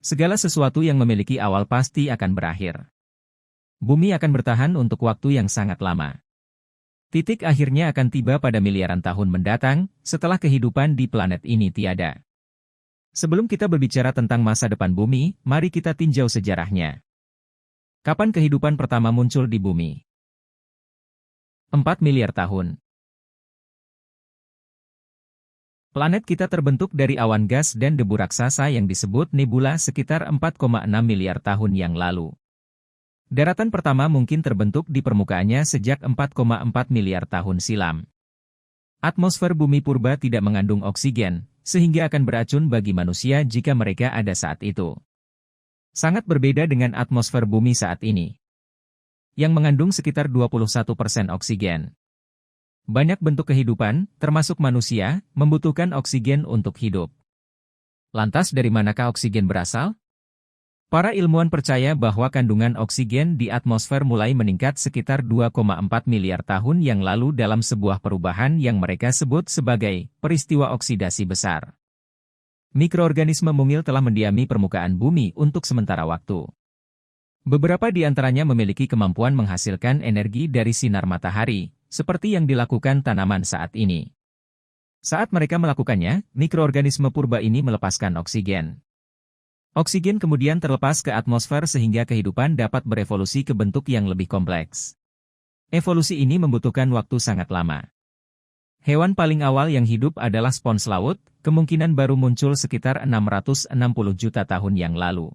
Segala sesuatu yang memiliki awal pasti akan berakhir. Bumi akan bertahan untuk waktu yang sangat lama. Titik akhirnya akan tiba pada miliaran tahun mendatang, setelah kehidupan di planet ini tiada. Sebelum kita berbicara tentang masa depan bumi, mari kita tinjau sejarahnya. Kapan kehidupan pertama muncul di bumi? 4 miliar tahun. Planet kita terbentuk dari awan gas dan debu raksasa yang disebut nebula sekitar 4,6 miliar tahun yang lalu. Daratan pertama mungkin terbentuk di permukaannya sejak 4,4 miliar tahun silam. Atmosfer bumi purba tidak mengandung oksigen, sehingga akan beracun bagi manusia jika mereka ada saat itu. Sangat berbeda dengan atmosfer bumi saat ini, yang mengandung sekitar 21% oksigen. Banyak bentuk kehidupan, termasuk manusia, membutuhkan oksigen untuk hidup. Lantas dari manakah oksigen berasal? Para ilmuwan percaya bahwa kandungan oksigen di atmosfer mulai meningkat sekitar 2,4 miliar tahun yang lalu dalam sebuah perubahan yang mereka sebut sebagai peristiwa oksidasi besar. Mikroorganisme mungil telah mendiami permukaan bumi untuk sementara waktu. Beberapa di antaranya memiliki kemampuan menghasilkan energi dari sinar matahari, seperti yang dilakukan tanaman saat ini. Saat mereka melakukannya, mikroorganisme purba ini melepaskan oksigen. Oksigen kemudian terlepas ke atmosfer sehingga kehidupan dapat berevolusi ke bentuk yang lebih kompleks. Evolusi ini membutuhkan waktu sangat lama. Hewan paling awal yang hidup adalah spons laut, kemungkinan baru muncul sekitar 660 juta tahun yang lalu.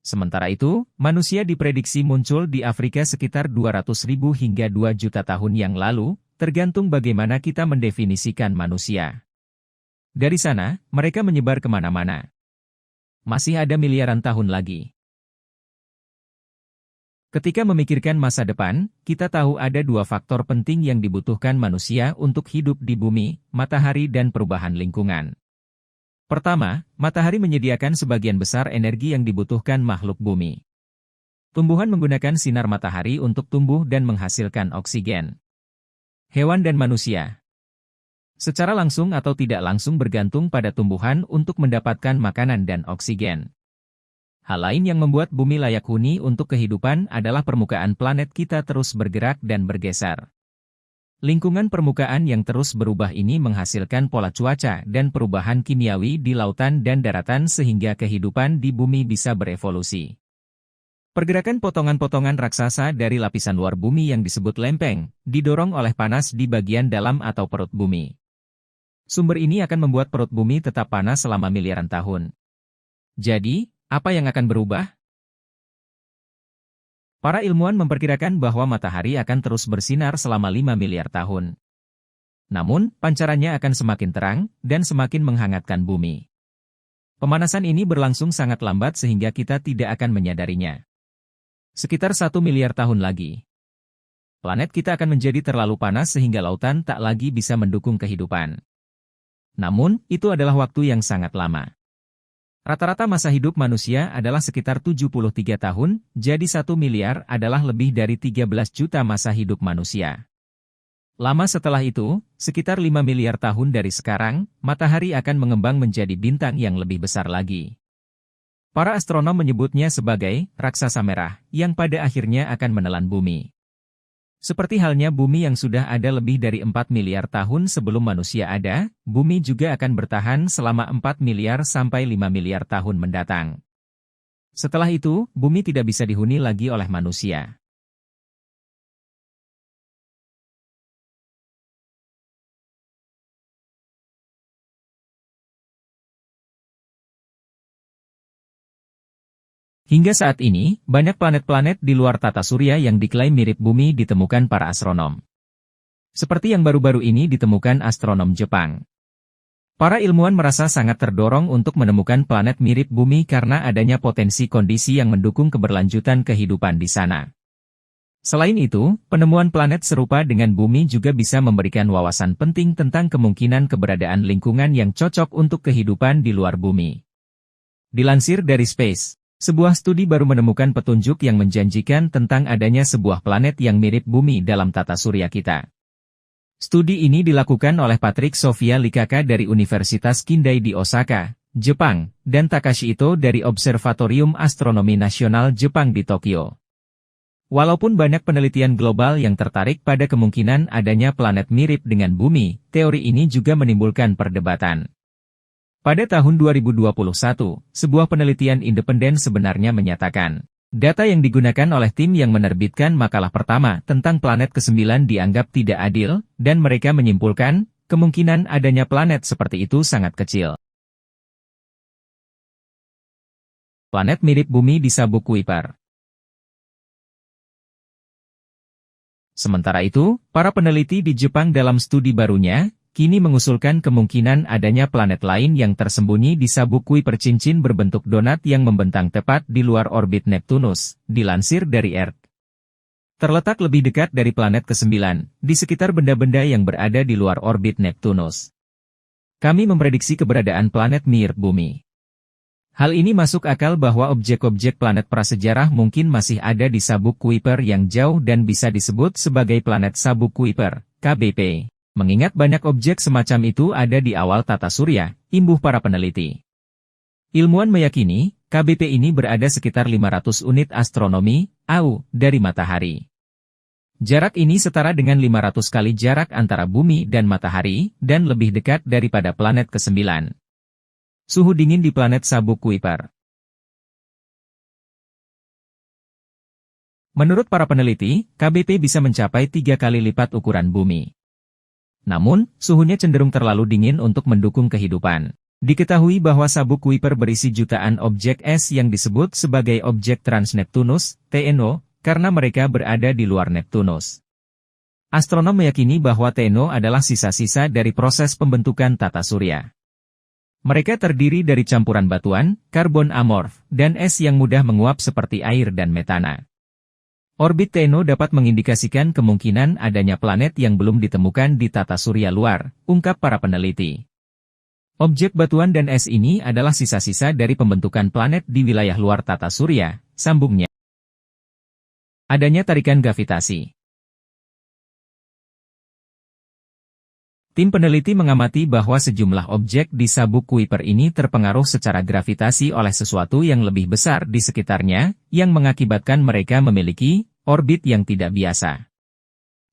Sementara itu, manusia diprediksi muncul di Afrika sekitar 200.000 hingga 2 juta tahun yang lalu, tergantung bagaimana kita mendefinisikan manusia. Dari sana, mereka menyebar kemana-mana. Masih ada miliaran tahun lagi. Ketika memikirkan masa depan, kita tahu ada dua faktor penting yang dibutuhkan manusia untuk hidup di bumi, matahari dan perubahan lingkungan. Pertama, matahari menyediakan sebagian besar energi yang dibutuhkan makhluk bumi. Tumbuhan menggunakan sinar matahari untuk tumbuh dan menghasilkan oksigen. Hewan dan manusia secara langsung atau tidak langsung bergantung pada tumbuhan untuk mendapatkan makanan dan oksigen. Hal lain yang membuat bumi layak huni untuk kehidupan adalah permukaan planet kita terus bergerak dan bergeser. Lingkungan permukaan yang terus berubah ini menghasilkan pola cuaca dan perubahan kimiawi di lautan dan daratan sehingga kehidupan di bumi bisa berevolusi. Pergerakan potongan-potongan raksasa dari lapisan luar bumi yang disebut lempeng, didorong oleh panas di bagian dalam atau perut bumi. Sumber ini akan membuat perut bumi tetap panas selama miliaran tahun. Jadi, apa yang akan berubah? Para ilmuwan memperkirakan bahwa matahari akan terus bersinar selama 5 miliar tahun. Namun, pancarannya akan semakin terang dan semakin menghangatkan bumi. Pemanasan ini berlangsung sangat lambat sehingga kita tidak akan menyadarinya. Sekitar 1 miliar tahun lagi, planet kita akan menjadi terlalu panas sehingga lautan tak lagi bisa mendukung kehidupan. Namun, itu adalah waktu yang sangat lama. Rata-rata masa hidup manusia adalah sekitar 73 tahun, jadi 1 miliar adalah lebih dari 13 juta masa hidup manusia. Lama setelah itu, sekitar 5 miliar tahun dari sekarang, matahari akan mengembang menjadi bintang yang lebih besar lagi. Para astronom menyebutnya sebagai raksasa merah, yang pada akhirnya akan menelan bumi. Seperti halnya bumi yang sudah ada lebih dari 4 miliar tahun sebelum manusia ada, bumi juga akan bertahan selama 4 miliar sampai 5 miliar tahun mendatang. Setelah itu, bumi tidak bisa dihuni lagi oleh manusia. Hingga saat ini, banyak planet-planet di luar tata surya yang diklaim mirip bumi ditemukan para astronom. Seperti yang baru-baru ini ditemukan astronom Jepang. Para ilmuwan merasa sangat terdorong untuk menemukan planet mirip bumi karena adanya potensi kondisi yang mendukung keberlanjutan kehidupan di sana. Selain itu, penemuan planet serupa dengan bumi juga bisa memberikan wawasan penting tentang kemungkinan keberadaan lingkungan yang cocok untuk kehidupan di luar bumi. Dilansir dari Space, sebuah studi baru menemukan petunjuk yang menjanjikan tentang adanya sebuah planet yang mirip bumi dalam tata surya kita. Studi ini dilakukan oleh Patrick Sofia Likaka dari Universitas Kindai di Osaka, Jepang, dan Takashi Ito dari Observatorium Astronomi Nasional Jepang di Tokyo. Walaupun banyak penelitian global yang tertarik pada kemungkinan adanya planet mirip dengan Bumi, teori ini juga menimbulkan perdebatan. Pada tahun 2021, sebuah penelitian independen sebenarnya menyatakan, data yang digunakan oleh tim yang menerbitkan makalah pertama tentang planet ke-9 dianggap tidak adil, dan mereka menyimpulkan, kemungkinan adanya planet seperti itu sangat kecil. Planet mirip Bumi di Sabuk Kuiper. Sementara itu, para peneliti di Jepang dalam studi barunya, kini mengusulkan kemungkinan adanya planet lain yang tersembunyi di Sabuk Kuiper cincin berbentuk donat yang membentang tepat di luar orbit Neptunus, dilansir dari Earth. Terletak lebih dekat dari planet ke-9, di sekitar benda-benda yang berada di luar orbit Neptunus. Kami memprediksi keberadaan planet mirip Bumi. Hal ini masuk akal bahwa objek-objek planet prasejarah mungkin masih ada di Sabuk Kuiper yang jauh dan bisa disebut sebagai planet Sabuk Kuiper, KBP. Mengingat banyak objek semacam itu ada di awal tata surya, imbuh para peneliti. Ilmuwan meyakini, KBP ini berada sekitar 500 unit astronomi, AU, dari matahari. Jarak ini setara dengan 500 kali jarak antara Bumi dan matahari, dan lebih dekat daripada planet ke-9. Suhu dingin di planet Sabuk Kuiper. Menurut para peneliti, KBP bisa mencapai 3 kali lipat ukuran Bumi. Namun, suhunya cenderung terlalu dingin untuk mendukung kehidupan. Diketahui bahwa Sabuk Kuiper berisi jutaan objek es yang disebut sebagai objek Transneptunus, TNO, karena mereka berada di luar Neptunus. Astronom meyakini bahwa TNO adalah sisa-sisa dari proses pembentukan tata surya. Mereka terdiri dari campuran batuan, karbon amorf, dan es yang mudah menguap seperti air dan metana. Orbit TNO dapat mengindikasikan kemungkinan adanya planet yang belum ditemukan di tata surya luar, ungkap para peneliti. Objek batuan dan es ini adalah sisa-sisa dari pembentukan planet di wilayah luar tata surya, sambungnya. Adanya tarikan gravitasi. Tim peneliti mengamati bahwa sejumlah objek di Sabuk Kuiper ini terpengaruh secara gravitasi oleh sesuatu yang lebih besar di sekitarnya, yang mengakibatkan mereka memiliki orbit yang tidak biasa.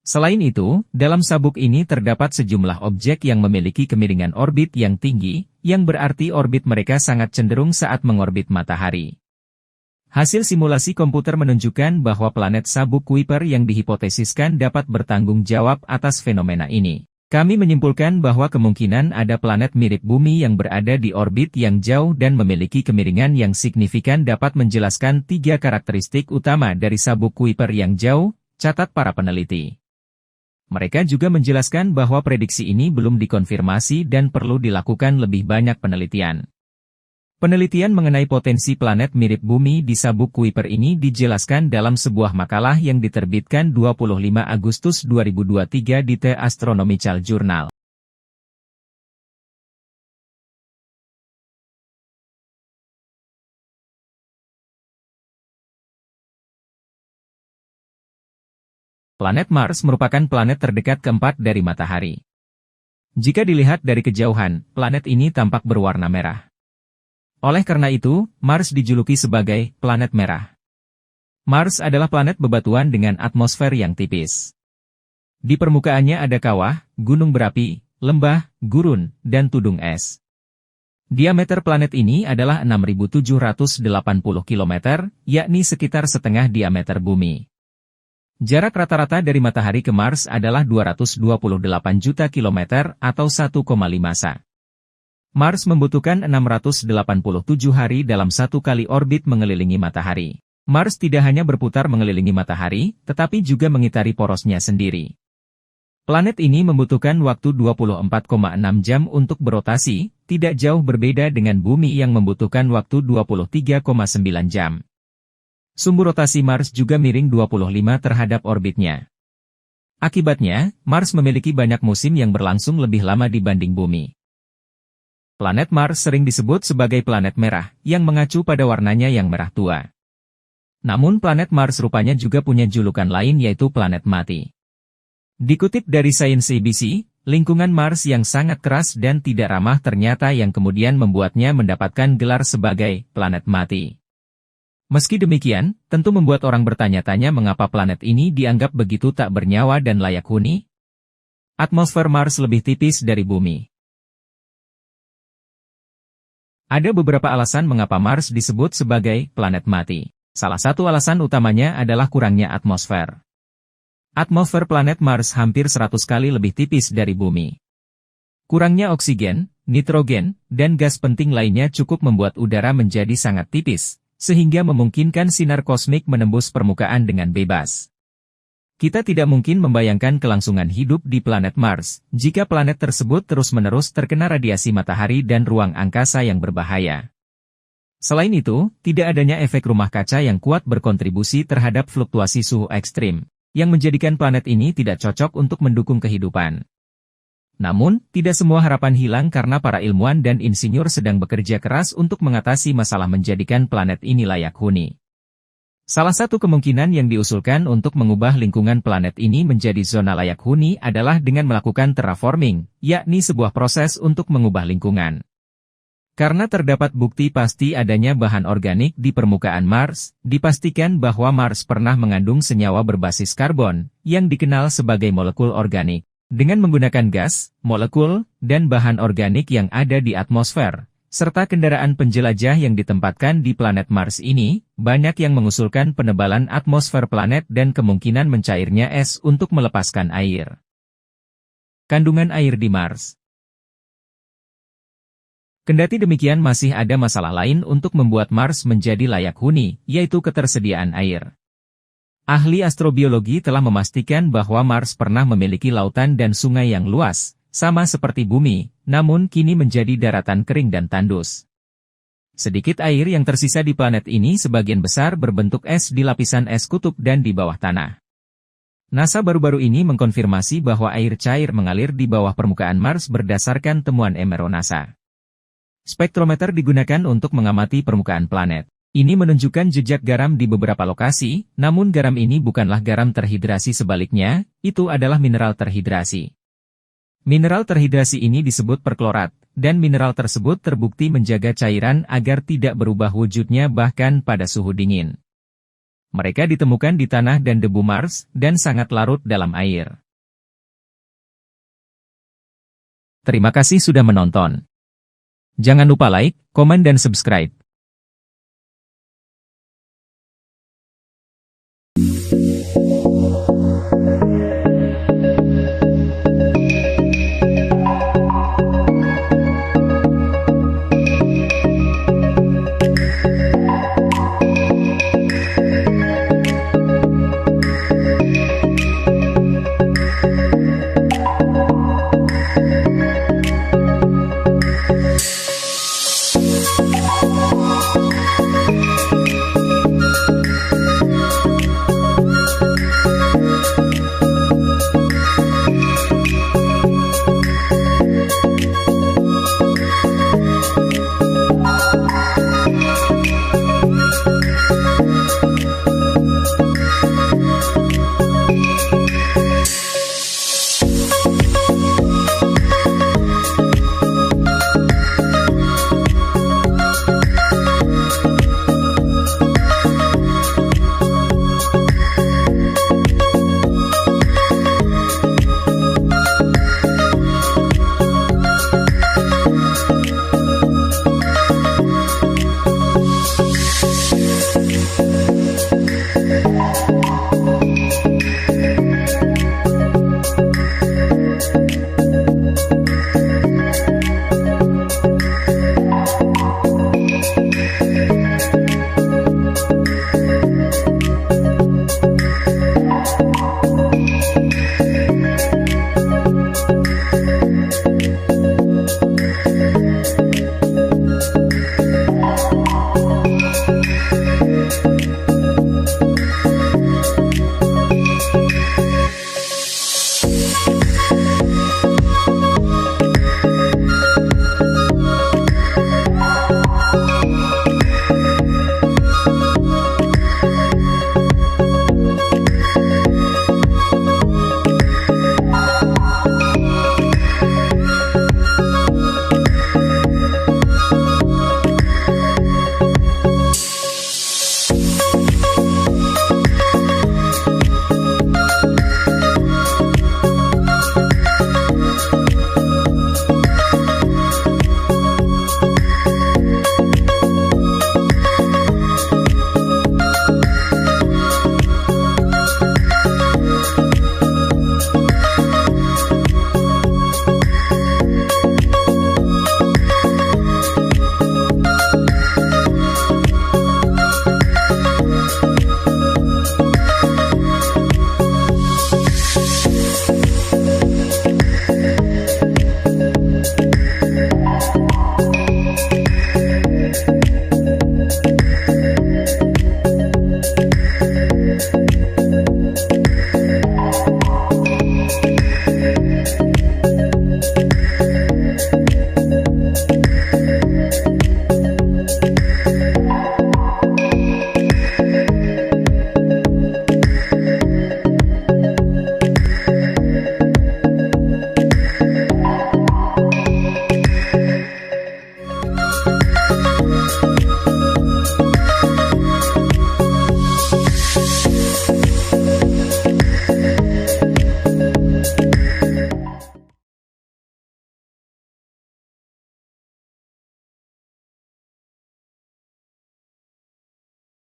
Selain itu, dalam sabuk ini terdapat sejumlah objek yang memiliki kemiringan orbit yang tinggi, yang berarti orbit mereka sangat cenderung saat mengorbit matahari. Hasil simulasi komputer menunjukkan bahwa planet Sabuk Kuiper yang dihipotesiskan dapat bertanggung jawab atas fenomena ini. Kami menyimpulkan bahwa kemungkinan ada planet mirip Bumi yang berada di orbit yang jauh dan memiliki kemiringan yang signifikan dapat menjelaskan 3 karakteristik utama dari Sabuk Kuiper yang jauh, catat para peneliti. Mereka juga menjelaskan bahwa prediksi ini belum dikonfirmasi dan perlu dilakukan lebih banyak penelitian. Penelitian mengenai potensi planet mirip Bumi di Sabuk Kuiper ini dijelaskan dalam sebuah makalah yang diterbitkan 25 Agustus 2023 di The Astronomical Journal. Planet Mars merupakan planet terdekat keempat dari matahari. Jika dilihat dari kejauhan, planet ini tampak berwarna merah. Oleh karena itu, Mars dijuluki sebagai planet merah. Mars adalah planet bebatuan dengan atmosfer yang tipis. Di permukaannya ada kawah, gunung berapi, lembah, gurun, dan tudung es. Diameter planet ini adalah 6.780 km, yakni sekitar setengah diameter Bumi. Jarak rata-rata dari matahari ke Mars adalah 228 juta kilometer atau 1,5 sa. Mars membutuhkan 687 hari dalam satu kali orbit mengelilingi matahari. Mars tidak hanya berputar mengelilingi matahari, tetapi juga mengitari porosnya sendiri. Planet ini membutuhkan waktu 24,6 jam untuk berotasi, tidak jauh berbeda dengan Bumi yang membutuhkan waktu 23,9 jam. Sumbu rotasi Mars juga miring 25 terhadap orbitnya. Akibatnya, Mars memiliki banyak musim yang berlangsung lebih lama dibanding Bumi. Planet Mars sering disebut sebagai planet merah, yang mengacu pada warnanya yang merah tua. Namun planet Mars rupanya juga punya julukan lain yaitu planet mati. Dikutip dari Science ABC, Lingkungan Mars yang sangat keras dan tidak ramah ternyata yang kemudian membuatnya mendapatkan gelar sebagai planet mati. Meski demikian, tentu membuat orang bertanya-tanya mengapa planet ini dianggap begitu tak bernyawa dan layak huni. Atmosfer Mars lebih tipis dari Bumi. Ada beberapa alasan mengapa Mars disebut sebagai planet mati. Salah satu alasan utamanya adalah kurangnya atmosfer. Atmosfer planet Mars hampir 100 kali lebih tipis dari Bumi. Kurangnya oksigen, nitrogen, dan gas penting lainnya cukup membuat udara menjadi sangat tipis, sehingga memungkinkan sinar kosmik menembus permukaan dengan bebas. Kita tidak mungkin membayangkan kelangsungan hidup di planet Mars, jika planet tersebut terus-menerus terkena radiasi matahari dan ruang angkasa yang berbahaya. Selain itu, tidak adanya efek rumah kaca yang kuat berkontribusi terhadap fluktuasi suhu ekstrim, yang menjadikan planet ini tidak cocok untuk mendukung kehidupan. Namun, tidak semua harapan hilang karena para ilmuwan dan insinyur sedang bekerja keras untuk mengatasi masalah menjadikan planet ini layak huni. Salah satu kemungkinan yang diusulkan untuk mengubah lingkungan planet ini menjadi zona layak huni adalah dengan melakukan terraforming, yakni sebuah proses untuk mengubah lingkungan. Karena terdapat bukti pasti adanya bahan organik di permukaan Mars, dipastikan bahwa Mars pernah mengandung senyawa berbasis karbon, yang dikenal sebagai molekul organik. Dengan menggunakan gas, molekul, dan bahan organik yang ada di atmosfer, serta kendaraan penjelajah yang ditempatkan di planet Mars ini, banyak yang mengusulkan penebalan atmosfer planet dan kemungkinan mencairnya es untuk melepaskan air. Kandungan air di Mars. Kendati demikian masih ada masalah lain untuk membuat Mars menjadi layak huni, yaitu ketersediaan air. Ahli astrobiologi telah memastikan bahwa Mars pernah memiliki lautan dan sungai yang luas, sama seperti Bumi, namun kini menjadi daratan kering dan tandus. Sedikit air yang tersisa di planet ini sebagian besar berbentuk es di lapisan es kutub dan di bawah tanah. NASA baru-baru ini mengkonfirmasi bahwa air cair mengalir di bawah permukaan Mars berdasarkan temuan MRO NASA. Spektrometer digunakan untuk mengamati permukaan planet. Ini menunjukkan jejak garam di beberapa lokasi, namun garam ini bukanlah garam terhidrasi, sebaliknya, itu adalah mineral terhidrasi. Mineral terhidrasi ini disebut perklorat, dan mineral tersebut terbukti menjaga cairan agar tidak berubah wujudnya bahkan pada suhu dingin. Mereka ditemukan di tanah dan debu Mars, dan sangat larut dalam air. Terima kasih sudah menonton. Jangan lupa like, komen dan subscribe.